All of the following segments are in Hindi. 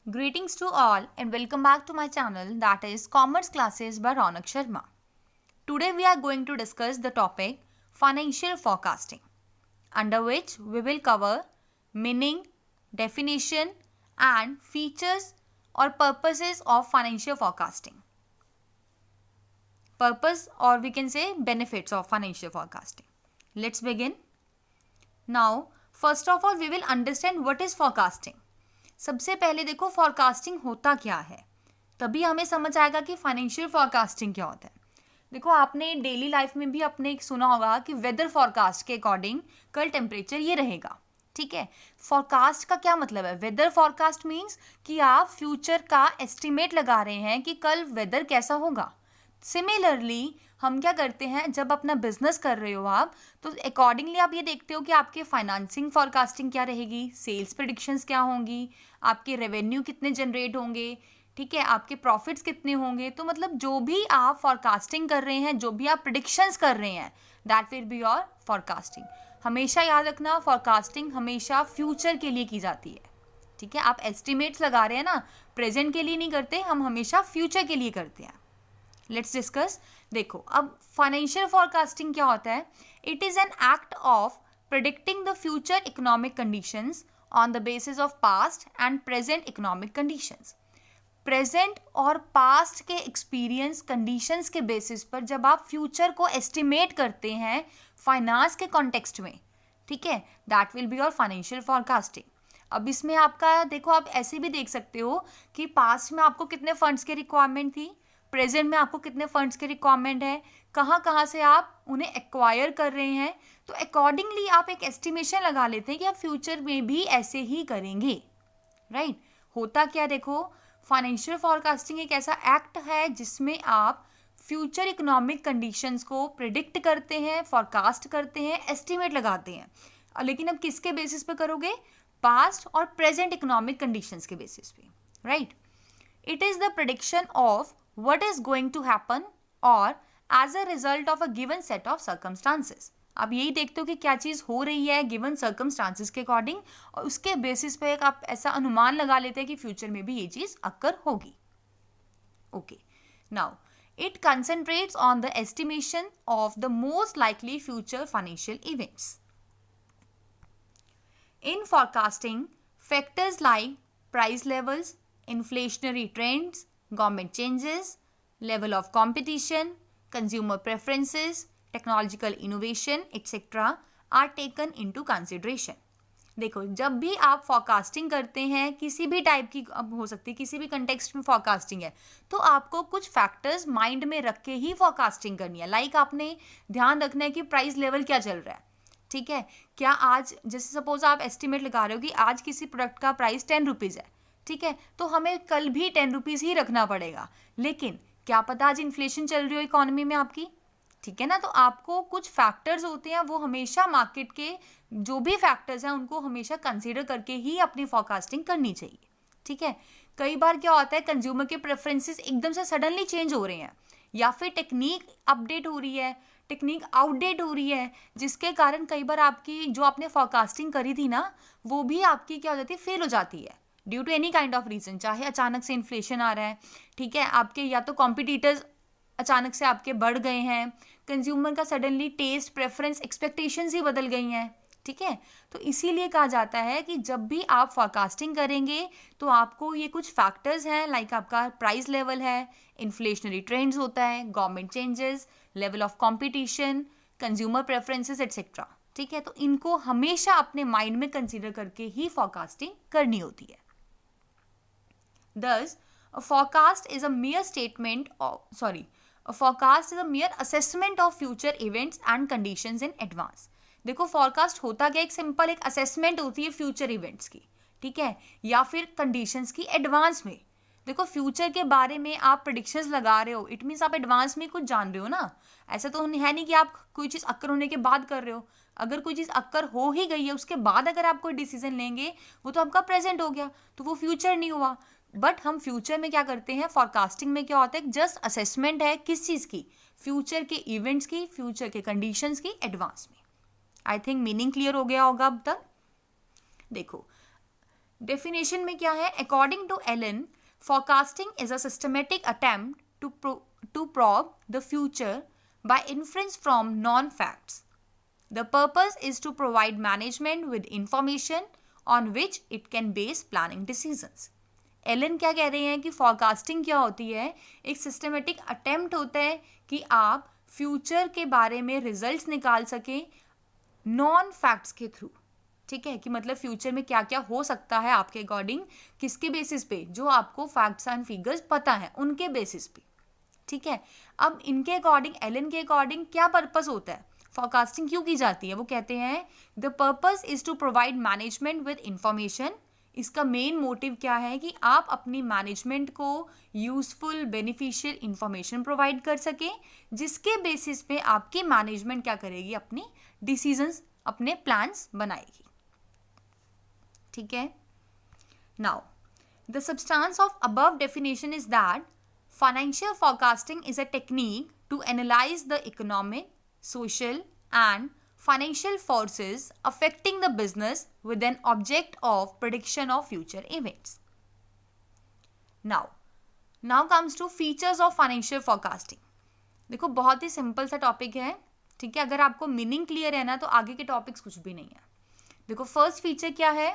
Greetings to all and welcome back to my channel, that is Commerce Classes by Ronak Sharma. Today we are going to discuss the topic financial forecasting, under which we will cover meaning, definition and features or purposes of financial forecasting. Purpose, or we can say benefits of financial forecasting. Let's begin. Now, first of all we will understand what is forecasting. सबसे पहले देखो फॉरकास्टिंग होता क्या है, तभी हमें समझ आएगा कि फाइनेंशियल फॉरकास्टिंग क्या होता है. देखो आपने डेली लाइफ में भी अपने एक सुना होगा कि वेदर फॉरकास्ट के अकॉर्डिंग कल टेम्परेचर ये रहेगा. ठीक है, फॉरकास्ट का क्या मतलब है? वेदर फॉरकास्ट मीन्स कि आप फ्यूचर का एस्टिमेट लगा रहे हैं कि कल वेदर कैसा होगा. सिमिलरली हम क्या करते हैं, जब अपना बिजनेस कर रहे हो आप, तो अकॉर्डिंगली आप ये देखते हो कि आपके फाइनेंसिंग फॉरकास्टिंग क्या रहेगी, सेल्स प्रेडिक्शंस क्या होंगी, आपके रेवेन्यू कितने जनरेट होंगे, ठीक है, आपके प्रॉफिट्स कितने होंगे. तो मतलब जो भी आप फॉरकास्टिंग कर रहे हैं, जो भी आप प्रेडिक्शंस कर रहे हैं, that will be your forecasting. हमेशा याद रखना, फॉरकास्टिंग हमेशा फ्यूचर के लिए की जाती है. ठीक है, आप एस्टिमेट्स लगा रहे हैं ना, प्रेजेंट के लिए नहीं करते, हम हमेशा फ्यूचर के लिए करते हैं. Let's discuss. देखो अब फाइनेंशियल फॉरकास्टिंग क्या होता है. It is an act of predicting the future economic conditions on the basis of past and present economic conditions. Present और पास्ट के एक्सपीरियंस कंडीशंस के बेसिस पर जब आप फ्यूचर को एस्टिमेट करते हैं फाइनेंस के कॉन्टेक्स्ट में, ठीक है, that will be your financial forecasting. अब इसमें आपका देखो, आप ऐसे भी देख सकते हो कि पास्ट में आपको कितने फंड्स की रिक्वायरमेंट थी, प्रेजेंट में आपको कितने फंड्स की रिक्वायरमेंट है, कहाँ से आप उन्हें एक्वायर कर रहे हैं. तो अकॉर्डिंगली आप एक एस्टिमेशन लगा लेते हैं कि आप फ्यूचर में भी ऐसे ही करेंगे. राइट होता क्या, देखो फाइनेंशियल फॉरकास्टिंग एक ऐसा एक्ट है जिसमें आप फ्यूचर इकोनॉमिक कंडीशंस को प्रिडिक्ट करते हैं, फॉरकास्ट करते हैं, एस्टिमेट लगाते हैं. लेकिन अब किसके बेसिस पे करोगे? पास्ट और प्रेजेंट इकोनॉमिक कंडीशंस के बेसिस पे. Right, it is the prediction of what is going to happen or as a result of a given set of circumstances. आप यही देखते हो कि क्या चीज़ हो रही है गिवन सर्कमस्टांसिस के अकॉर्डिंग, और उसके बेसिस पे एक आप ऐसा अनुमान लगा लेते हैं कि फ्यूचर में भी ये चीज़ अक्कर होगी. Okay, now it concentrates on the estimation of the most likely future financial events. In forecasting, factors like price levels, inflationary trends, government changes, level of competition, consumer preferences, technological innovation, etc. are taken into consideration. देखो जब भी आप फॉरकास्टिंग करते हैं किसी भी टाइप की, अब हो सकती है किसी भी कंटेक्स्ट में फॉरकास्टिंग है, तो आपको कुछ फैक्टर्स माइंड में रख के ही फॉरकास्टिंग करनी है. लाइक आपने ध्यान रखना है कि प्राइस लेवल क्या चल रहा है. ठीक है, क्या आज जैसे सपोज आप एस्टिमेट लगा रहे हो कि आज किसी प्रोडक्ट का प्राइस 10 रुपीज़ है, ठीक है, तो हमें कल भी 10 रुपीज़ ही रखना पड़ेगा. लेकिन क्या पता आज इन्फ्लेशन चल रही हो इकोनॉमी में आपकी, ठीक है ना. तो आपको कुछ फैक्टर्स होते हैं, वो हमेशा मार्केट के जो भी फैक्टर्स हैं उनको हमेशा कंसीडर करके ही अपनी फॉरकास्टिंग करनी चाहिए. ठीक है, कई बार क्या होता है, कंज्यूमर के प्रेफरेंसेस एकदम से सडनली चेंज हो रहे हैं, या फिर टेक्निक अपडेट हो रही है, टेक्निक आउटडेट हो रही है, जिसके कारण कई बार आपकी जो आपने फॉरकास्टिंग करी थी ना, वो भी आपकी क्या हो जाती है, फेल हो जाती है due to any kind of reason. चाहे अचानक से इन्फ्लेशन आ रहा है, ठीक है, आपके या तो कॉम्पिटिटर्स अचानक से आपके बढ़ गए हैं, कंज्यूमर का सडनली टेस्ट, प्रेफरेंस, एक्सपेक्टेशंस ही बदल गई हैं. ठीक है, तो इसीलिए कहा जाता है कि जब भी आप फॉरकास्टिंग करेंगे तो आपको ये कुछ फैक्टर्स हैं, लाइक आपका प्राइस लेवल है, इन्फ्लेशनरी ट्रेंड्स होता है, government changes, level of competition, consumer preferences etcetera. ठीक है, तो इनको हमेशा अपने माइंड में कंसिडर करके ही फॉरकास्टिंग करनी होती है. Thus, a forecast is a mere assessment of future events and conditions in advance. देखो forecast होता क्या, एक सिंपल एक असेसमेंट होती है फ्यूचर इवेंट्स की, ठीक है, या फिर कंडीशंस की एडवांस में. देखो फ्यूचर के बारे में आप प्रेडिक्शंस लगा रहे हो, इट मीन्स आप एडवांस में कुछ जान रहे हो ना. ऐसा तो है नहीं कि आप कोई चीज़ अक्कर होने के बाद कर रहे हो. अगर कोई चीज़ अक्कर हो ही गई है, उसके बाद अगर आप कोई डिसीजन लेंगे, वो तो आपका प्रेजेंट हो गया, तो वो फ्यूचर नहीं हुआ. बट हम फ्यूचर में क्या करते हैं, फॉरकास्टिंग में क्या होता है, जस्ट असेसमेंट है किस चीज़ की, फ्यूचर के इवेंट्स की, फ्यूचर के कंडीशंस की एडवांस में. आई थिंक मीनिंग क्लियर हो गया होगा अब तक. देखो डेफिनेशन में क्या है, according to Allen, forecasting is a systematic attempt to probe the future by inference from non-facts. The purpose is to provide management with information on which it can base planning decisions. Allen क्या कह रहे हैं कि forecasting क्या होती है, एक systematic attempt होता है कि आप फ्यूचर के बारे में रिजल्ट्स निकाल सकें नॉन फैक्ट्स के थ्रू. ठीक है, कि मतलब फ्यूचर में क्या क्या हो सकता है आपके अकॉर्डिंग, किसके बेसिस पे, जो आपको फैक्ट्स एंड फिगर्स पता है उनके बेसिस पे. ठीक है, अब इनके अकॉर्डिंग, एलन के अकॉर्डिंग क्या पर्पस होता है, फोरकास्टिंग क्यों की जाती है, वो कहते हैं the purpose is to provide management with information. इसका मेन मोटिव क्या है कि आप अपनी मैनेजमेंट को यूजफुल बेनिफिशियल इंफॉर्मेशन प्रोवाइड कर सकें, जिसके बेसिस पे आपकी मैनेजमेंट क्या करेगी, अपनी डिसीजंस, अपने प्लान्स बनाएगी. ठीक है, now the substance of above definition is that financial forecasting is a technique to analyse the economic, social and financial forces affecting the business with an object of prediction of future events. Now comes to features of financial forecasting. देखो बहुत ही सिंपल सा टॉपिक है. ठीक है, अगर आपको मीनिंग क्लियर है ना तो आगे के टॉपिक्स कुछ भी नहीं है. देखो फर्स्ट फीचर क्या है,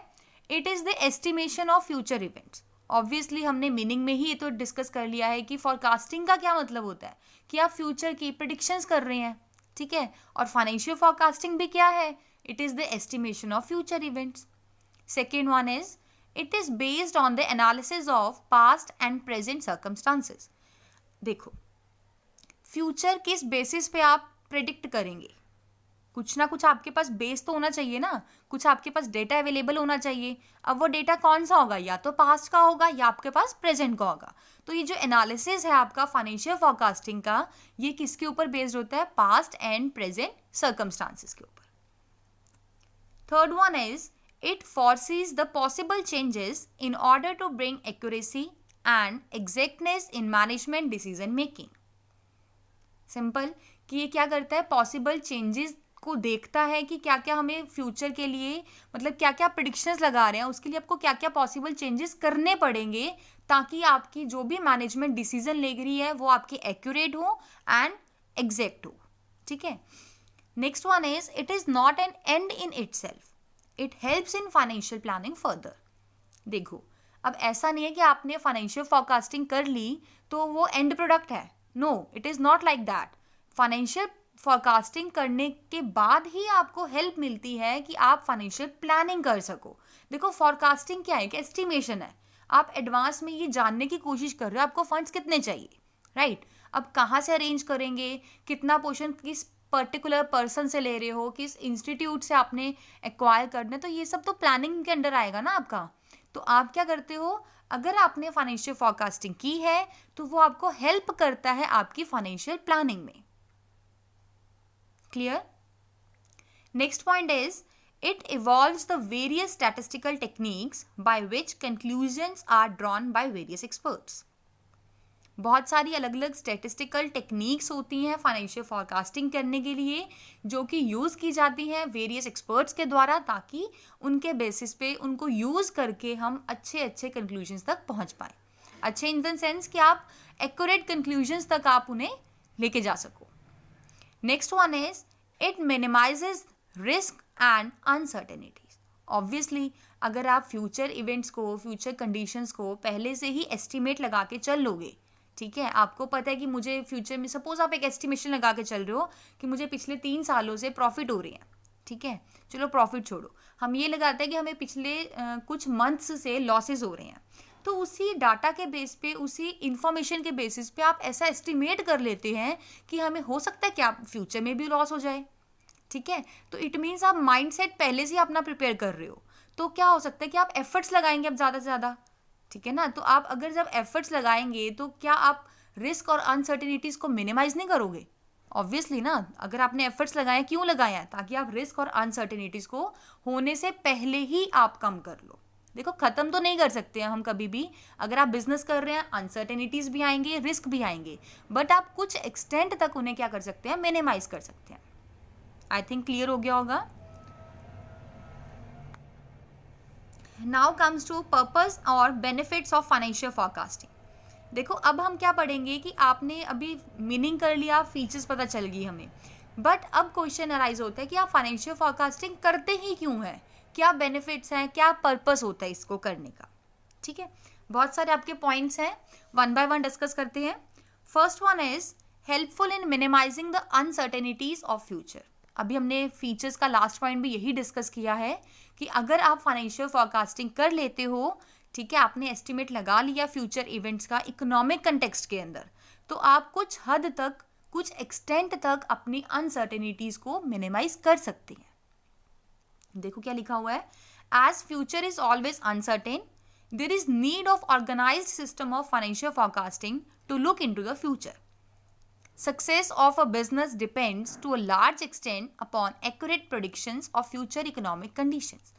it is the estimation of future events. Obviously हमने मीनिंग में ही ये तो डिस्कस कर लिया है कि फोरकास्टिंग का क्या मतलब होता है, कि आप फ्यूचर की प्रिडिक्शंस कर रहे हैं. ठीक है, और फाइनेंशियल फोरकास्टिंग भी क्या है, it is the estimation of future events. Second one is it is based on the analysis of past and present circumstances. देखो फ्यूचर किस बेसिस पे आप प्रेडिक्ट करेंगे, कुछ ना कुछ आपके पास बेस तो होना चाहिए ना, कुछ आपके पास डेटा अवेलेबल होना चाहिए. अब वो डेटा कौन सा होगा, या तो पास्ट का होगा या आपके पास प्रेजेंट का होगा. तो ये जो एनालिसिस है आपका फाइनेंशियल फोरकास्टिंग का, ये किसके ऊपर बेस्ड होता है, पास्ट एंड प्रेजेंट सर्कमस्टांसेस के ऊपर. Third one is it foresees the possible changes in order to bring accuracy and exactness in management decision making. Simple कि ये क्या करता है, पॉसिबल चेंजेस को देखता है कि क्या क्या हमें फ्यूचर के लिए, मतलब क्या क्या प्रेडिक्शंस लगा रहे हैं, उसके लिए आपको क्या क्या पॉसिबल चेंजेस करने पड़ेंगे ताकि आपकी जो भी मैनेजमेंट डिसीजन ले रही है वो आपकी एक्यूरेट हो एंड एग्जैक्ट हो. ठीक है, next one is it is not an and in itself, it helps in financial planning further. देखो अब ऐसा नहीं है कि आपने फाइनेंशियल फोरकास्टिंग कर ली तो वो एंड प्रोडक्ट है. No, it is not like that. Financial forecasting करने के बाद ही आपको हेल्प मिलती है कि आप फाइनेंशियल प्लानिंग कर सको. देखो फोरकास्टिंग क्या है, कि एस्टिमेशन है. आप एडवांस में ये जानने की कोशिश कर रहे हो आपको फंड्स कितने चाहिए, राइट. अब कहाँ से अरेंज करेंगे, कितना पोर्शन किस पर्टिकुलर पर्सन से ले रहे हो, किस इंस्टीट्यूट से आपने एक्वायर करना है, तो ये सब तो प्लानिंग के अंडर आएगा ना आपका. तो आप क्या करते हो, अगर आपने फाइनेंशियल फोरकास्टिंग की है तो वो आपको हेल्प करता है आपकी फाइनेंशियल प्लानिंग में. Clear? Next point is it evolves the various statistical techniques by which conclusions are drawn by various experts. बहुत सारी अलग अलग स्टैटिस्टिकल टेक्निक्स होती हैं फाइनेंशियल फोरकास्टिंग करने के लिए, जो कि यूज़ की जाती हैं वेरियस एक्सपर्ट्स के द्वारा, ताकि उनके बेसिस पे उनको यूज़ करके हम अच्छे कंक्लूजन्स तक पहुंच पाएँ. अच्छे इन द सेंस कि आप एक्यूरेट कंक्लूजन्स तक आप उन्हें लेके जा सको. Next one is it minimises risk and uncertainties. Obviously अगर आप फ्यूचर इवेंट्स को, फ्यूचर कंडीशंस को पहले से ही एस्टिमेट लगा के चल लोगे, ठीक है, आपको पता है कि मुझे फ्यूचर में, सपोज आप एक एस्टिमेशन लगा के चल रहे हो कि मुझे पिछले 3 सालों से प्रॉफिट हो रहे हैं. ठीक है, चलो प्रॉफिट छोड़ो, हम ये लगाते हैं कि हमें पिछले कुछ मंथ्स से लॉसेज हो रहे हैं. तो उसी डाटा के बेस पे, उसी इंफॉर्मेशन के बेसिस पे आप ऐसा एस्टिमेट कर लेते हैं कि हमें हो सकता है कि आप फ्यूचर में भी लॉस हो जाए. ठीक है, तो इट मीन्स आप माइंडसेट पहले से ही अपना प्रिपेयर कर रहे हो. तो क्या हो सकता है कि आप एफर्ट्स लगाएंगे अब ज़्यादा से ज़्यादा. ठीक है ना, तो आप अगर जब एफर्ट्स लगाएंगे तो क्या आप रिस्क और अनसर्टेनिटीज़ को मिनिमाइज नहीं करोगे. ऑब्वियसली ना, अगर आपने एफर्ट्स लगाए, क्यों लगाए हैं, ताकि आप रिस्क और अनसर्टेनिटीज़ को होने से पहले ही आप कम कर लो. देखो ख़त्म तो नहीं कर सकते हैं हम कभी भी. अगर आप बिजनेस कर रहे हैं, अनसर्टेनिटीज़ भी आएंगे, रिस्क भी आएंगे, बट आप कुछ एक्सटेंट तक उन्हें क्या कर सकते हैं, मिनिमाइज कर सकते हैं. आई थिंक क्लियर हो गया होगा. नाउ कम्स टू पर्पस और बेनिफिट्स ऑफ फाइनेंशियल फोरकास्टिंग. देखो अब हम क्या पढ़ेंगे कि आपने अभी मीनिंग कर लिया, फीचर्स पता चल गई हमें, बट अब क्वेश्चन अराइज होता है कि आप फाइनेंशियल फोरकास्टिंग करते ही क्यों है, क्या बेनिफिट्स हैं, क्या पर्पस होता है इसको करने का. ठीक है, बहुत सारे आपके पॉइंट्स हैं, वन बाय वन डिस्कस करते हैं. First one is helpful in minimising the uncertainties of future. अभी हमने फीचर्स का लास्ट पॉइंट भी यही डिस्कस किया है कि अगर आप फाइनेंशियल फोरकास्टिंग कर लेते हो, ठीक है, आपने एस्टिमेट लगा लिया फ्यूचर इवेंट्स का इकोनॉमिक कंटेक्स्ट के अंदर, तो आप कुछ हद तक, कुछ एक्सटेंट तक अपनी अनसर्टेनिटीज को मिनिमाइज कर सकते हैं. देखो क्या लिखा हुआ है, as future is always uncertain, there is need of organised system of financial forecasting to look into the future. Success of a business depends to a large extent upon accurate predictions of future economic conditions.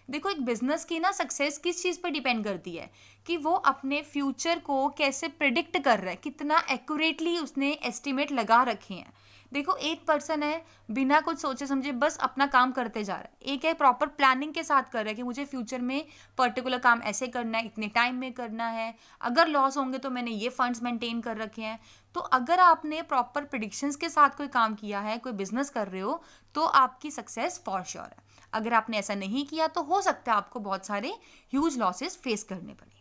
देखो एक बिजनेस की ना सक्सेस किस चीज़ पर डिपेंड करती है कि वो अपने फ्यूचर को कैसे प्रिडिक्ट कर रहा है, कितना एक्यूरेटली उसने एस्टिमेट लगा रखे हैं. देखो एक पर्सन है बिना कुछ सोचे समझे बस अपना काम करते जा रहा है, एक है प्रॉपर प्लानिंग के साथ कर रहा है कि मुझे फ्यूचर में पर्टिकुलर काम ऐसे करना है, इतने टाइम में करना है, अगर लॉस होंगे तो मैंने ये फंड्स मेंटेन कर रखे हैं. तो अगर आपने प्रॉपर प्रिडिक्शंस के साथ कोई काम किया है, कोई बिजनेस कर रहे हो, तो आपकी सक्सेस फॉर श्योर है. अगर आपने ऐसा नहीं किया तो हो सकता है आपको बहुत सारे ह्यूज लॉसेस फेस करने पड़े.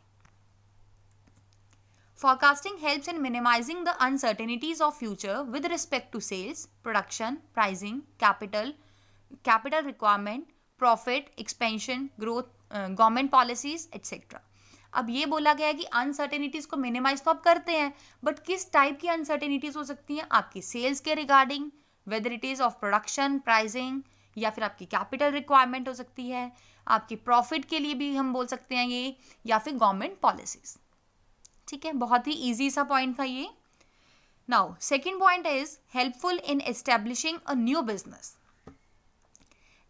Forecasting helps in minimizing the uncertainties of future with respect to sales, production, pricing, capital requirement, profit, expansion, growth, government policies, etc. अब ये बोला गया है कि अनसर्टेनिटीज को मिनिमाइज तो आप करते हैं, बट किस टाइप की अनसर्टेनिटीज हो सकती हैं, आपकी सेल्स के regarding, whether it is of production, pricing, या फिर आपकी कैपिटल रिक्वायरमेंट हो सकती है, आपकी प्रॉफिट के लिए भी हम बोल सकते हैं ये, या फिर गवर्नमेंट पॉलिसीज. ठीक है, बहुत ही इजी सा पॉइंट था ये. Now second point is helpful in establishing a new business.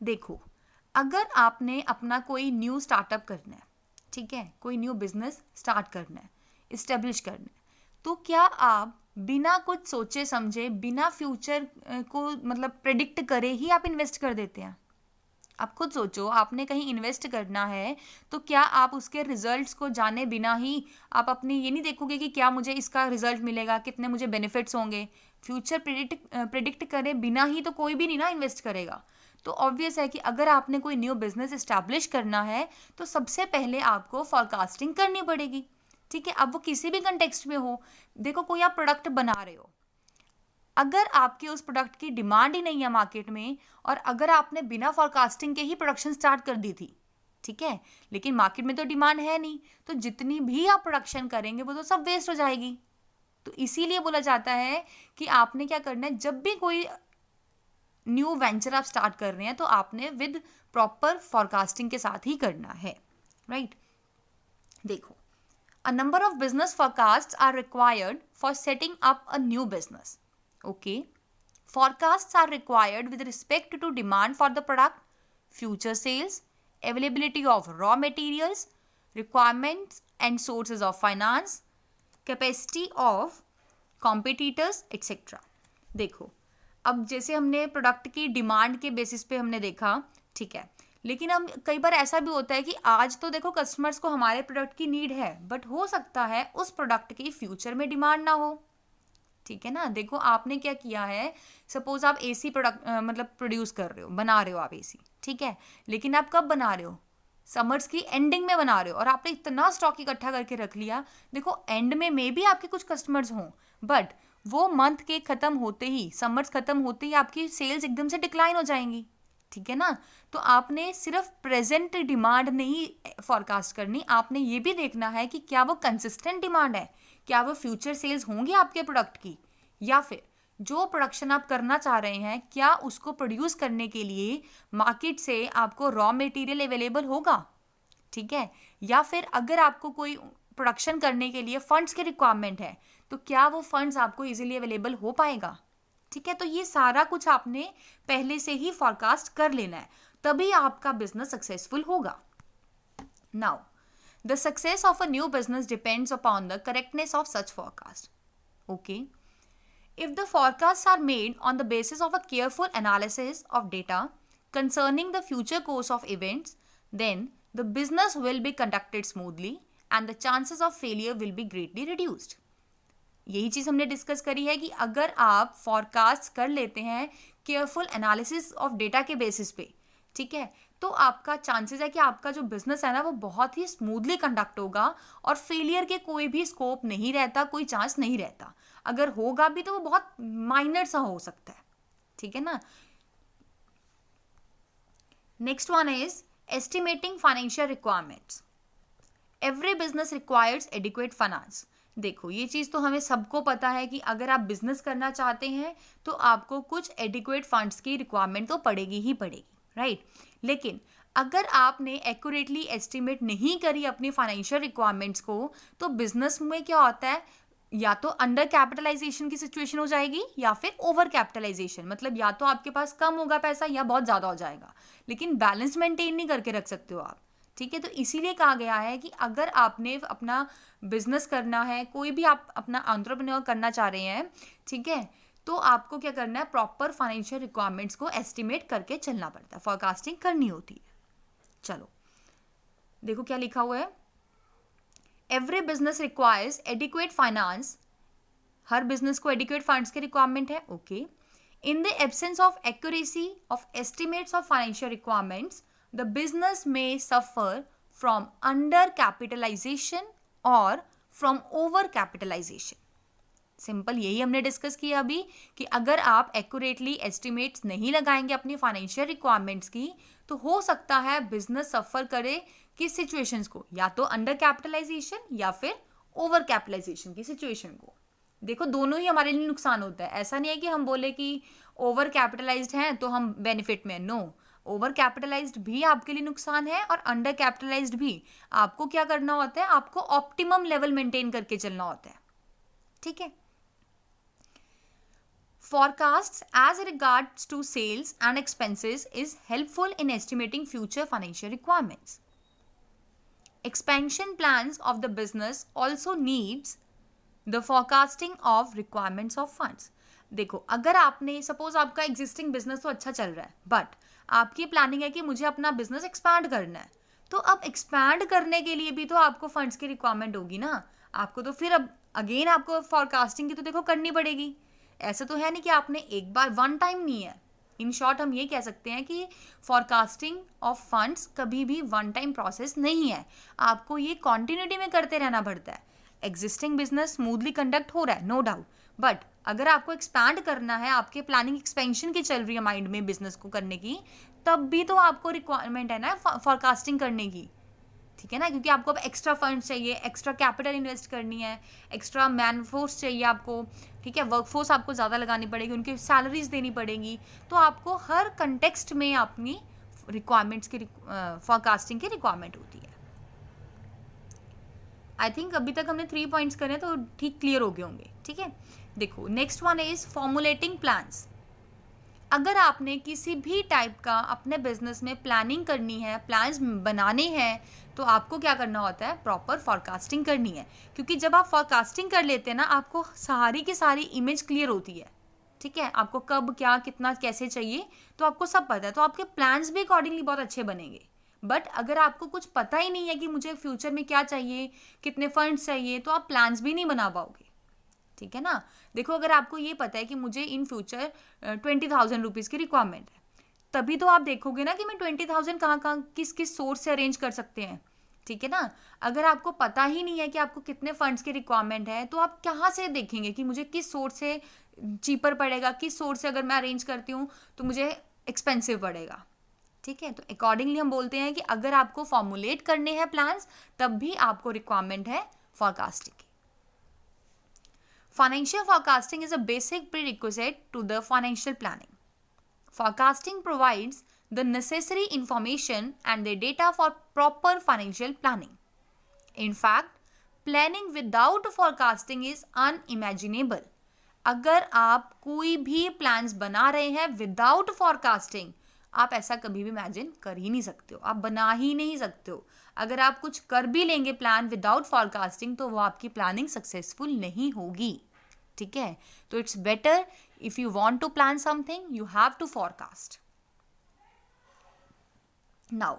देखो अगर आपने अपना कोई न्यू स्टार्टअप करना है, ठीक है, कोई न्यू बिजनेस स्टार्ट करना है, इस्टेब्लिश करना है, तो क्या आप बिना कुछ सोचे समझे, बिना फ्यूचर को मतलब प्रेडिक्ट करे ही आप इन्वेस्ट कर देते हैं? आप खुद सोचो, आपने कहीं इन्वेस्ट करना है तो क्या आप उसके रिजल्ट्स को जाने बिना ही आप अपनी ये नहीं देखोगे कि क्या मुझे इसका रिजल्ट मिलेगा, कितने मुझे बेनिफिट्स होंगे? फ्यूचर प्रिडिक्ट करे बिना ही तो कोई भी नहीं ना इन्वेस्ट करेगा. तो ऑब्वियस है कि अगर आपने कोई न्यू बिजनेस इस्टेब्लिश करना है तो सबसे पहले आपको फोरकास्टिंग करनी पड़ेगी. ठीक है, अब वो किसी भी कंटेक्स्ट में हो. देखो कोई आप प्रोडक्ट बना रहे हो, अगर आपके उस प्रोडक्ट की डिमांड ही नहीं है मार्केट में, और अगर आपने बिना फोरकास्टिंग के ही प्रोडक्शन स्टार्ट कर दी थी, ठीक है, लेकिन मार्केट में तो डिमांड है नहीं, तो जितनी भी आप प्रोडक्शन करेंगे वो तो सब वेस्ट हो जाएगी. तो इसीलिए बोला जाता है कि आपने क्या करना है, जब भी कोई न्यू वेंचर आप स्टार्ट कर रहे हैं तो आपने विद प्रॉपर फोरकास्टिंग के साथ ही करना है. राइट, देखो a number of business forecasts are required for setting up a new business. Okay. Forecasts are required with respect to demand for the product, future sales, availability of raw materials, requirements and sources of finance, capacity of competitors, etc. देखो अब जैसे हमने प्रोडक्ट की डिमांड के बेसिस पे हमने देखा, ठीक है, लेकिन अब कई बार ऐसा भी होता है कि आज तो देखो कस्टमर्स को हमारे प्रोडक्ट की नीड है, बट हो सकता है उस प्रोडक्ट की फ्यूचर में डिमांड ना हो. ठीक है ना, देखो आपने क्या किया है, सपोज आप एसी प्रोडक्ट मतलब प्रोड्यूस कर रहे हो, बना रहे हो आप एसी, ठीक है, लेकिन आप कब बना रहे हो, समर्स की एंडिंग में बना रहे हो, और आपने इतना स्टॉक इकट्ठा करके रख लिया. देखो एंड में मे भी आपके कुछ कस्टमर्स हों, बट वो मंथ के खत्म होते ही, समर्स खत्म होते ही आपकी सेल्स एकदम से डिक्लाइन हो जाएंगी. ठीक है ना, तो आपने सिर्फ प्रेजेंट डिमांड नहीं फॉरकास्ट करनी, आपने ये भी देखना है कि क्या वो कंसिस्टेंट डिमांड है, क्या वो फ्यूचर सेल्स होंगी आपके प्रोडक्ट की, या फिर जो प्रोडक्शन आप करना चाह रहे हैं क्या उसको प्रोड्यूस करने के लिए मार्केट से आपको रॉ मटेरियल अवेलेबल होगा. ठीक है, या फिर अगर आपको कोई प्रोडक्शन करने के लिए फंड्स की रिक्वायरमेंट है तो क्या वो फंड्स आपको इजीली अवेलेबल हो पाएगा. ठीक है, तो ये सारा कुछ आपने पहले से ही फॉरकास्ट कर लेना है, तभी आपका बिजनेस सक्सेसफुल होगा. Now the success of a new business depends upon the correctness of such forecast. Okay. If the forecasts are made on the basis of a careful analysis of data concerning the future course of events, then the business will be conducted smoothly and the chances of failure will be greatly reduced. यही चीज हमने डिस्कस करी है कि अगर आप फॉरकास्ट कर लेते हैं केयरफुल एनालिसिस ऑफ डेटा के बेसिस पे, ठीक है, तो आपका चांसेस है कि आपका जो बिजनेस है ना वो बहुत ही स्मूथली कंडक्ट होगा और फेलियर के कोई भी स्कोप नहीं रहता, कोई चांस नहीं रहता. अगर होगा भी तो वो बहुत माइनर सा हो सकता है. ठीक है ना. Next one is estimating financial requirements. Every business requires adequate finance. देखो ये चीज़ तो हमें सबको पता है कि अगर आप बिजनेस करना चाहते हैं तो आपको कुछ एडिक्वेट फंड्स की रिक्वायरमेंट तो पड़ेगी ही पड़ेगी, राइट. लेकिन अगर आपने एक्यूरेटली एस्टिमेट नहीं करी अपनी फाइनेंशियल रिक्वायरमेंट्स को, तो बिजनेस में क्या होता है, या तो अंडर कैपिटलाइजेशन की सिचुएशन हो जाएगी या फिर ओवर कैपिटलाइजेशन. मतलब या तो आपके पास कम होगा पैसा या बहुत ज़्यादा हो जाएगा, लेकिन बैलेंस मेंटेन नहीं करके रख सकते हो आप. ठीक है, तो इसीलिए कहा गया है कि अगर आपने अपना बिजनेस करना है, कोई भी आप अपना एंटरप्रेन्योर करना चाह रहे हैं, ठीक है, तो आपको क्या करना है, प्रॉपर फाइनेंशियल रिक्वायरमेंट्स को एस्टिमेट करके चलना पड़ता है, फॉरकास्टिंग करनी होती है. चलो देखो क्या लिखा हुआ है. Every business requires adequate finance. हर बिजनेस को एडिक्वेट फंड्स की रिक्वायरमेंट है. Okay. In the absence of accuracy of estimates of financial requirements, the business may suffer from under capitalization or from over capitalization. Simple यही हमने डिस्कस किया अभी कि अगर आप एक्यूरेटली एस्टिमेट्स नहीं लगाएंगे अपनी फाइनेंशियल रिक्वायरमेंट्स की, तो हो सकता है बिजनेस सफर करे किस सिचुएशंस को, या तो अंडर कैपिटलाइजेशन या फिर ओवर कैपिटलाइजेशन की सिचुएशन को. देखो दोनों ही हमारे लिए नुकसान होता है. ऐसा नहीं है कि हम बोले कि ओवर कैपिटलाइज्ड हैं तो हम बेनिफिट में. नो, ओवर कैपिटलाइज्ड भी आपके लिए नुकसान है और अंडर कैपिटलाइज्ड भी. आपको क्या करना होता है, आपको ऑप्टिमम लेवल मेंटेन करके चलना होता है. ठीक है. Forecasts as regards to sales and expenses is helpful in estimating future financial requirements. Expansion plans of the business also needs the forecasting of requirements of funds. देखो अगर आपने सपोज आपका एग्जिस्टिंग बिजनेस तो अच्छा चल रहा है, बट आपकी प्लानिंग है कि मुझे अपना बिजनेस एक्सपैंड करना है, तो अब एक्सपैंड करने के लिए भी तो आपको फंड्स की रिक्वायरमेंट होगी ना. आपको तो फिर अब अगेन आपको फॉरकास्टिंग की तो देखो करनी पड़ेगी. ऐसा तो है नहीं कि आपने एक बार वन टाइम नहीं है. इन शॉर्ट हम ये कह सकते हैं कि फॉरकास्टिंग ऑफ फंड्स कभी भी वन टाइम प्रोसेस नहीं है. आपको ये कॉन्टिन्यूटी में करते रहना पड़ता है. एग्जिस्टिंग बिजनेस स्मूथली कंडक्ट हो रहा है, नो डाउट, बट अगर आपको एक्सपैंड करना है, आपके प्लानिंग एक्सपेंशन की चल रही है माइंड में बिजनेस को करने की, तब भी तो आपको रिक्वायरमेंट है ना फॉरकास्टिंग करने की. ठीक है ना, क्योंकि आपको अब एक्स्ट्रा फंड्स चाहिए, एक्स्ट्रा कैपिटल इन्वेस्ट करनी है, एक्स्ट्रा मैन फोर्स चाहिए आपको. ठीक है, वर्कफोर्स आपको ज़्यादा लगानी पड़ेगी, उनकी सैलरीज देनी पड़ेगी. तो आपको हर कंटेक्स्ट में अपनी रिक्वायरमेंट्स की फॉरकास्टिंग की रिक्वायरमेंट होती है. आई थिंक अभी तक हमने 3 पॉइंट्स करे तो ठीक क्लियर हो गए होंगे. ठीक है, देखो next one is formulating plans. अगर आपने किसी भी टाइप का अपने बिजनेस में प्लानिंग करनी है, प्लान्स बनाने हैं, तो आपको क्या करना होता है, प्रॉपर फॉरकास्टिंग करनी है. क्योंकि जब आप फॉरकास्टिंग कर लेते हैं ना, आपको सारी की सारी इमेज क्लियर होती है. ठीक है, आपको कब क्या कितना कैसे चाहिए तो आपको सब पता है, तो आपके प्लान्स भी अकॉर्डिंगली बहुत अच्छे बनेंगे. बट अगर आपको कुछ पता ही नहीं है कि मुझे फ्यूचर में क्या चाहिए, कितने फंड्स चाहिए, तो आप प्लान्स भी नहीं बना पाओगे. ठीक है ना. देखो अगर आपको ये पता है कि मुझे इन फ्यूचर 20,000 रुपीज़ की रिक्वायरमेंट है, तभी तो आप देखोगे ना कि मैं 20,000 कहाँ किस किस सोर्स से अरेंज कर सकते हैं. ठीक है ना. अगर आपको पता ही नहीं है कि आपको कितने फंड्स की रिक्वायरमेंट है, तो आप कहाँ से देखेंगे कि मुझे किस सोर्स से चीपर पड़ेगा, किस सोर्स से अगर मैं अरेंज करती हूँ तो मुझे एक्सपेंसिव पड़ेगा. ठीक है, तो अकॉर्डिंगली हम बोलते हैं कि अगर आपको फॉर्मुलेट करने हैं प्लान्स, तब भी आपको रिक्वायरमेंट है फॉरकास्टिंग की. Financial forecasting is a basic prerequisite to the financial planning. Forecasting provides the necessary information and the data for proper financial planning. In fact, planning without forecasting is unimaginable. अगर आप कोई भी प्लान्स बना रहे हैं विदाउट फॉरकास्टिंग, आप ऐसा कभी भी इमेजिन कर ही नहीं सकते हो, आप बना ही नहीं सकते हो. अगर आप कुछ कर भी लेंगे प्लान विदाउट फॉरकास्टिंग, तो वो आपकी प्लानिंग सक्सेसफुल नहीं होगी. ठीक है, तो it's better if you want to plan something, you have to forecast. Now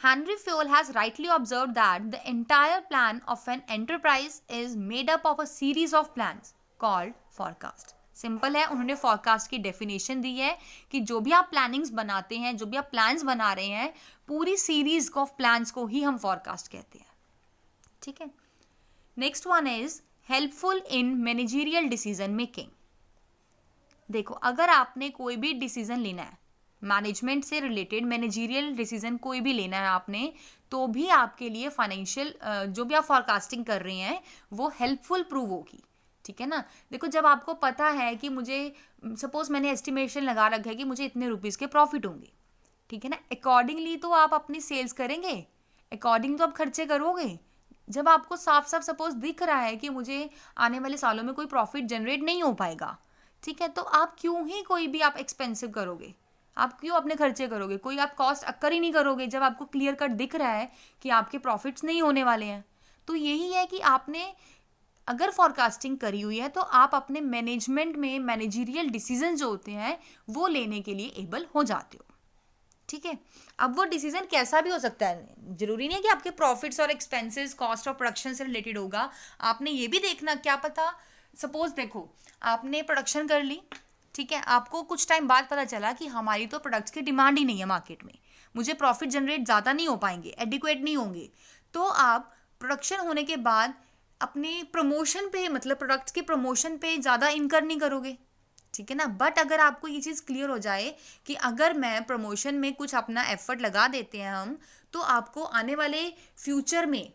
Henry Fayol has rightly observed that the entire plan of an enterprise is made up of a series of plans called forecast. Simple है, उन्होंने forecast की डेफिनेशन दी है कि जो भी आप प्लानिंग्स बनाते हैं, जो भी आप प्लान्स बना रहे हैं, पूरी सीरीज ऑफ प्लान्स को ही हम forecast कहते हैं. ठीक है. Next one is helpful in managerial decision making. देखो, अगर आपने कोई भी डिसीजन लेना है, मैनेजमेंट से रिलेटेड मैनेजरियल डिसीजन कोई भी लेना है आपने, तो भी आपके लिए फाइनेंशियल जो भी आप फॉरकास्टिंग कर रहे हैं वो हेल्पफुल प्रूव होगी. ठीक है ना. देखो, जब आपको पता है कि मुझे, सपोज मैंने एस्टिमेशन लगा रखा है कि मुझे इतने रुपीज़ के प्रॉफिट होंगे, ठीक है ना, अकॉर्डिंगली तो आप अपनी सेल्स करेंगे, अकॉर्डिंग तो आप खर्चे करोगे. जब आपको साफ साफ सपोज दिख रहा है कि मुझे आने वाले सालों में कोई प्रॉफिट जनरेट नहीं हो पाएगा, ठीक है, तो आप क्यों ही कोई भी आप एक्सपेंसिव करोगे, आप क्यों अपने खर्चे करोगे, कोई आप कॉस्ट अक्कर ही नहीं करोगे जब आपको क्लियर कट दिख रहा है कि आपके प्रॉफिट्स नहीं होने वाले हैं. तो यही है कि आपने अगर फॉरकास्टिंग करी हुई है तो आप अपने मैनेजमेंट में मैनेजरियल डिसीजन जो होते हैं वो लेने के लिए एबल हो जाते हो. ठीक है. अब वो डिसीजन कैसा भी हो सकता है, जरूरी नहीं है कि आपके प्रॉफिट्स और एक्सपेंसेस कॉस्ट ऑफ प्रोडक्शन से रिलेटेड होगा. आपने ये भी देखना, क्या पता सपोज देखो आपने प्रोडक्शन कर ली, ठीक है, आपको कुछ टाइम बाद पता चला कि हमारी तो प्रोडक्ट्स की डिमांड ही नहीं है मार्केट में, मुझे प्रॉफिट जनरेट ज़्यादा नहीं हो पाएंगे, एडिक्वेट नहीं होंगे, तो आप प्रोडक्शन होने के बाद अपनी प्रमोशन पे, मतलब प्रोडक्ट्स के प्रमोशन पे ज़्यादा इनकर नहीं करोगे. ठीक है ना. बट अगर आपको ये चीज़ क्लियर हो जाए कि अगर मैं प्रमोशन में कुछ अपना एफर्ट लगा देते हैं हम, तो आपको आने वाले फ्यूचर में,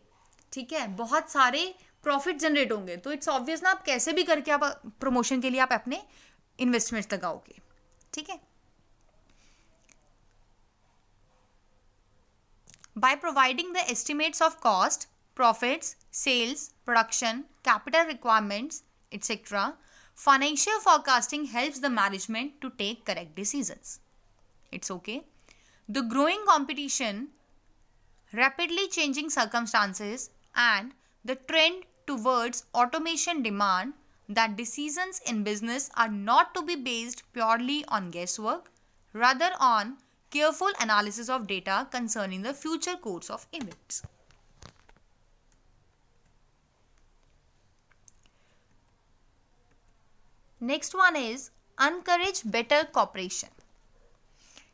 ठीक है, बहुत सारे प्रॉफिट जनरेट होंगे. तो इट्स ऑब्वियस ना, आप कैसे भी करके आप प्रमोशन के लिए आप अपने इन्वेस्टमेंट्स लगाओगे. ठीक है. By providing the estimates of cost, profits, sales, production, capital requirements, etc., financial forecasting helps the management to take correct decisions. It's okay. The growing competition, rapidly changing circumstances, and the trend towards automation demand that decisions in business are not to be based purely on guesswork, rather on careful analysis of data concerning the future course of events. Next one is encourage better cooperation.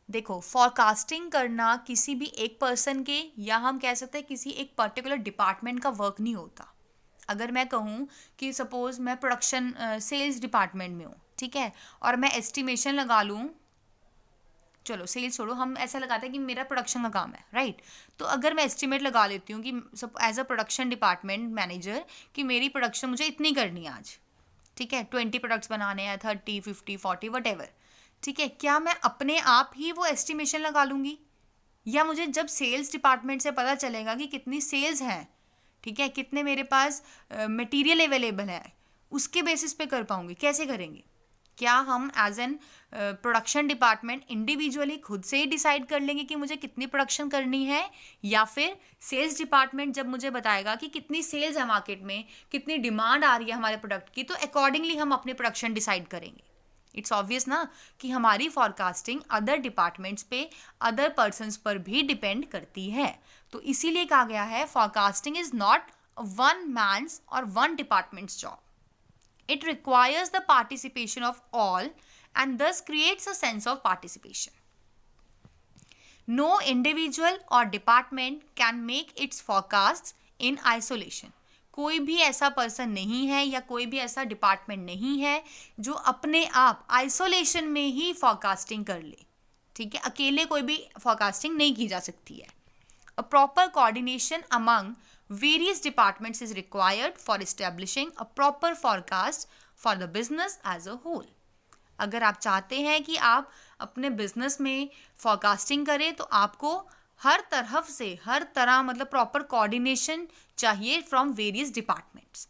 देखो, फॉरकास्टिंग करना किसी भी एक पर्सन के, या हम कह सकते हैं किसी एक पर्टिकुलर डिपार्टमेंट का वर्क नहीं होता. अगर मैं कहूँ कि सपोज मैं प्रोडक्शन सेल्स डिपार्टमेंट में हूँ, ठीक है, और मैं एस्टिमेशन लगा लूँ, चलो सेल्स छोड़ो, हम ऐसा लगाते हैं कि मेरा प्रोडक्शन का काम है, राइट. तो अगर मैं एस्टिमेट लगा लेती हूँ कि as a production department manager कि मेरी प्रोडक्शन मुझे इतनी करनी है आज, ठीक है, 20 प्रोडक्ट्स बनाने हैं, 30, 50, 40 वटेवर, ठीक है, क्या मैं अपने आप ही वो एस्टिमेशन लगा लूँगी, या मुझे जब सेल्स डिपार्टमेंट से पता चलेगा कि कितनी सेल्स हैं, ठीक है, कितने मेरे पास मटेरियल अवेलेबल है, उसके बेसिस पे कर पाऊँगी. कैसे करेंगे? क्या हम as an production department individually खुद से ही डिसाइड कर लेंगे कि मुझे कितनी प्रोडक्शन करनी है, या फिर सेल्स डिपार्टमेंट जब मुझे बताएगा कि कितनी सेल्स है मार्केट में, कितनी डिमांड आ रही है हमारे प्रोडक्ट की, तो अकॉर्डिंगली हम अपने प्रोडक्शन डिसाइड करेंगे. इट्स ऑब्वियस ना कि हमारी फॉरकास्टिंग अदर डिपार्टमेंट्स पे, अदर पर्सनस पर भी डिपेंड करती है. तो इसीलिए कहा गया है forecasting is not one man's और one department's job. It requires the participation of all and thus creates a sense of participation. No individual or department can make its forecasts in isolation. कोई भी ऐसा पर्सन नहीं है या कोई भी ऐसा डिपार्टमेंट नहीं है जो अपने आप आइसोलेशन में ही फॉरकास्टिंग कर ले. ठीक है, अकेले कोई भी फॉरकास्टिंग नहीं की जा सकती है. A proper coordination among various departments is required for establishing a proper forecast for the business as a whole. अगर आप चाहते हैं कि आप अपने बिजनेस में फॉरकास्टिंग करें तो आपको हर तरफ से, हर तरह मतलब प्रॉपर कोऑर्डिनेशन चाहिए फ्रॉम वेरियस डिपार्टमेंट्स.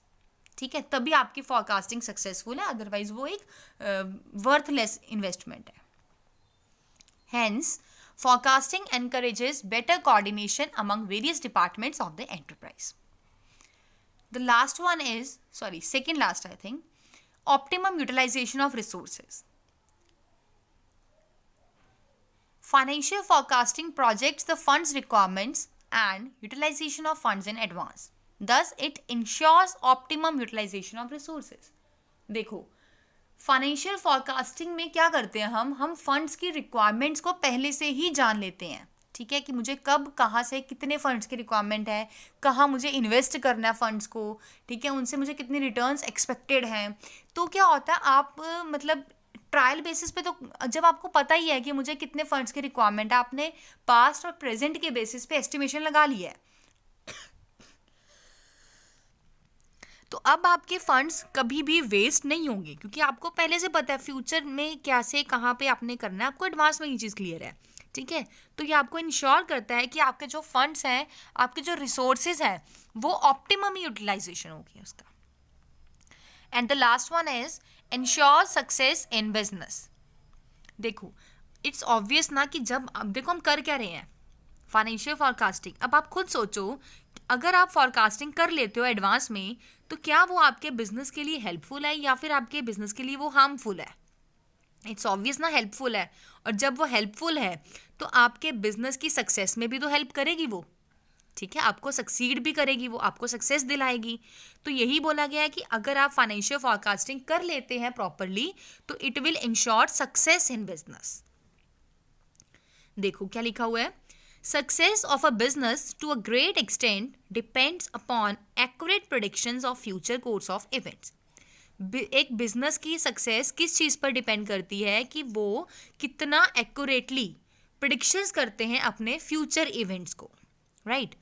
ठीक है, तभी आपकी फॉरकास्टिंग सक्सेसफुल है, अदरवाइज वो एक वर्थलेस इन्वेस्टमेंट है. Hence, forecasting encourages better coordination among various departments of the enterprise. The last one is, second last I think, optimum utilization of resources. Financial forecasting projects the funds requirements and utilization of funds in advance. Thus, it ensures optimum utilization of resources. देखो, फाइनेंशियल फोरकास्टिंग में क्या करते हैं हम फंड्स की रिक्वायरमेंट्स को पहले से ही जान लेते हैं, ठीक है, कि मुझे कब कहाँ से कितने फंड्स की रिक्वायरमेंट है, कहाँ मुझे इन्वेस्ट करना है फंड्स को, ठीक है, उनसे मुझे कितने रिटर्न्स एक्सपेक्टेड हैं. तो क्या होता है, आप मतलब ट्रायल बेसिस पे, तो जब आपको पता ही है कि मुझे कितने फंड्स की रिक्वायरमेंट है, आपने पास्ट और प्रेजेंट के बेसिस पे एस्टिमेशन लगा लिया है, तो अब आपके फंड्स कभी भी वेस्ट नहीं होंगे, क्योंकि आपको पहले से पता है फ्यूचर में क्या से कहाँ पे आपने करना है, आपको एडवांस में ये चीज़ क्लियर है, ठीक है. तो ये आपको इंश्योर करता है कि आपके जो फंड्स हैं, आपके जो रिसोर्सेज हैं, वो ऑप्टिमम यूटिलाइजेशन होगी उसका. And the last one is ensure success in business. देखो, इट्स ऑब्वियस ना कि जब अब देखो हम कर क्या रहे हैं, फाइनेंशियल फोरकास्टिंग. अब आप खुद सोचो, अगर आप फोरकास्टिंग कर लेते हो एडवांस में, तो क्या वो आपके बिजनेस के लिए हेल्पफुल है या फिर आपके बिजनेस के लिए वो हार्मफुल है? इट्स ऑब्वियस ना हेल्पफुल है. और जब वो हेल्पफुल है तो आपके बिजनेस की सक्सेस में भी तो हेल्प करेगी वो, ठीक है, आपको सक्सीड भी करेगी, वो आपको सक्सेस दिलाएगी. तो यही बोला गया है कि अगर आप फाइनेंशियल फोरकास्टिंग कर लेते हैं प्रॉपरली, तो it will ensure success in business. देखो क्या लिखा हुआ है, Success of a business to a great extent depends upon accurate predictions of future course of events. एक बिजनेस की सक्सेस किस चीज़ पर डिपेंड करती है कि वो कितना एक्यूरेटली प्रिडिक्शंस करते हैं अपने फ्यूचर इवेंट्स को, right.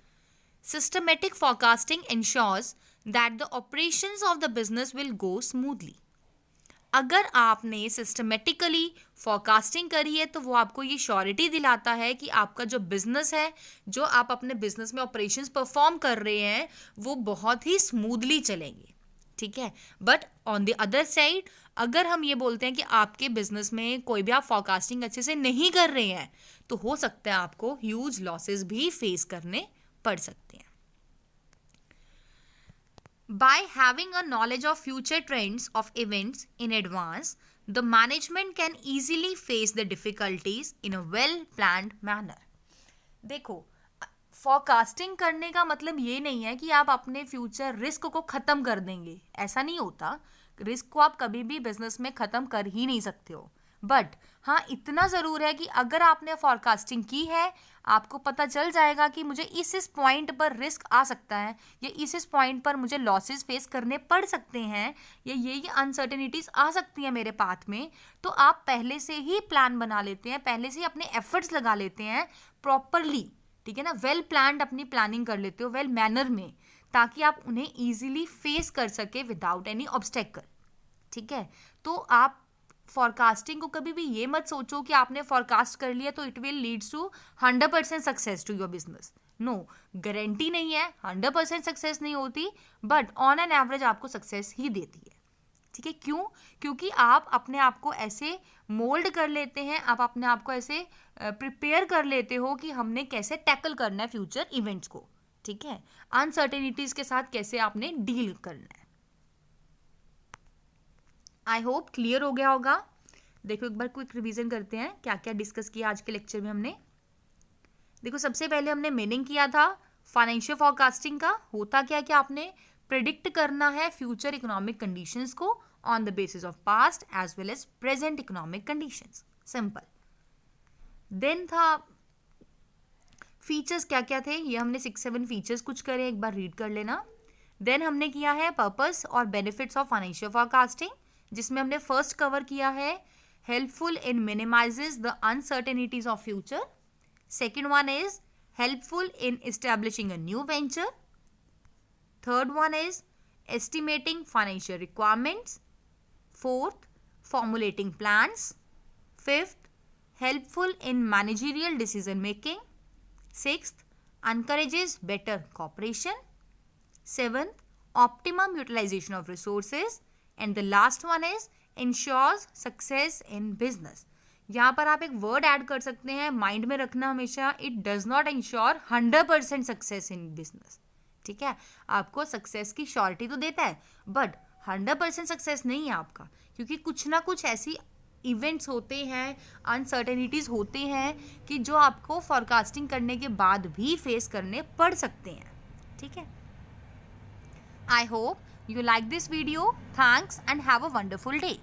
Systematic forecasting ensures that the operations of the business will go smoothly. अगर आपने सिस्टमेटिकली फोरकास्टिंग करी है तो वो आपको ये श्योरिटी दिलाता है कि आपका जो बिजनेस है, जो आप अपने बिजनेस में ऑपरेशंस परफॉर्म कर रहे हैं, वो बहुत ही स्मूथली चलेंगे, ठीक है. But on the other side, अगर हम ये बोलते हैं कि आपके बिजनेस में कोई भी आप फोरकास्टिंग अच्छे से नहीं कर रहे हैं, तो हो सकता है आपको ह्यूज लॉसेस भी फेस करने पड़ सकते हैं. By having a knowledge of future trends of events in advance, the management can easily face the difficulties in a well-planned manner. देखो, फोरकास्टिंग करने का मतलब ये नहीं है कि आप अपने फ्यूचर रिस्क को ख़त्म कर देंगे, ऐसा नहीं होता. रिस्क को आप कभी भी बिजनेस में ख़त्म कर ही नहीं सकते हो. बट हाँ, इतना ज़रूर है कि अगर आपने फोरकास्टिंग की है, आपको पता चल जाएगा कि मुझे इस पॉइंट पर रिस्क आ सकता है, या इस पॉइंट पर मुझे लॉसेस फेस करने पड़ सकते हैं, या ये अनसर्टेनिटीज़ आ सकती हैं मेरे पाथ में. तो आप पहले से ही प्लान बना लेते हैं, पहले से ही अपने एफर्ट्स लगा लेते हैं प्रॉपरली, ठीक है ना, वेल प्लान्ड अपनी प्लानिंग कर लेते हो वेल मैनर में, ताकि आप उन्हें ईजिली फेस कर सके विदाउट एनी ऑब्स्टेकल, ठीक है. तो आप फोरकास्टिंग को कभी भी ये मत सोचो कि आपने फोरकास्ट कर लिया तो it will leads to 100% success to your business. No, guarantee नहीं है, 100% सक्सेस नहीं होती, बट ऑन एन एवरेज आपको सक्सेस ही देती है, ठीक है. क्यों? क्योंकि आप अपने आप को ऐसे मोल्ड कर लेते हैं, आप अपने आप को ऐसे प्रिपेयर कर लेते हो कि हमने कैसे टैकल करना है फ्यूचर इवेंट्स को, ठीक है, अनसर्टेनिटीज के साथ कैसे आपने डील करना है. आई होप क्लियर हो गया होगा. देखो एक बार क्विक रिवीजन करते हैं क्या क्या डिस्कस किया आज के लेक्चर में हमने. देखो, सबसे पहले हमने मीनिंग किया था फाइनेंशियल फोरकास्टिंग का. होता क्या कि आपने प्रिडिक्ट करना है फ्यूचर इकोनॉमिक कंडीशंस को on the basis of past as well as present economic conditions. Simple. Then था फीचर्स क्या क्या थे, ये हमने 6-7 फीचर्स कुछ करे, एक बार रीड कर लेना. देन हमने किया है पर्पस और बेनिफिट्स ऑफ फाइनेंशियल फोरकास्टिंग, जिसमें हमने फर्स्ट कवर किया है helpful in minimises the uncertainties of future. Second one is helpful in establishing a new venture. Third one is estimating financial requirements. Fourth, formulating plans. Fifth, helpful in managerial decision making. Sixth, encourages better cooperation. Seventh, optimum utilization of resources. And the last one is ensures success in business. यहाँ पर आप एक वर्ड ऐड कर सकते हैं, माइंड में रखना हमेशा, it does not ensure 100% success in business, ठीक है. आपको सक्सेस की श्योरिटी तो देता है, बट 100% सक्सेस नहीं है आपका, क्योंकि कुछ ना कुछ ऐसी इवेंट्स होते हैं, अनसर्टेनिटीज़ होते हैं कि जो आपको फॉरकास्टिंग करने के बाद भी फेस करने पड़ सकते हैं. ठीक है. I hope you like this video. Thanks and have a wonderful day.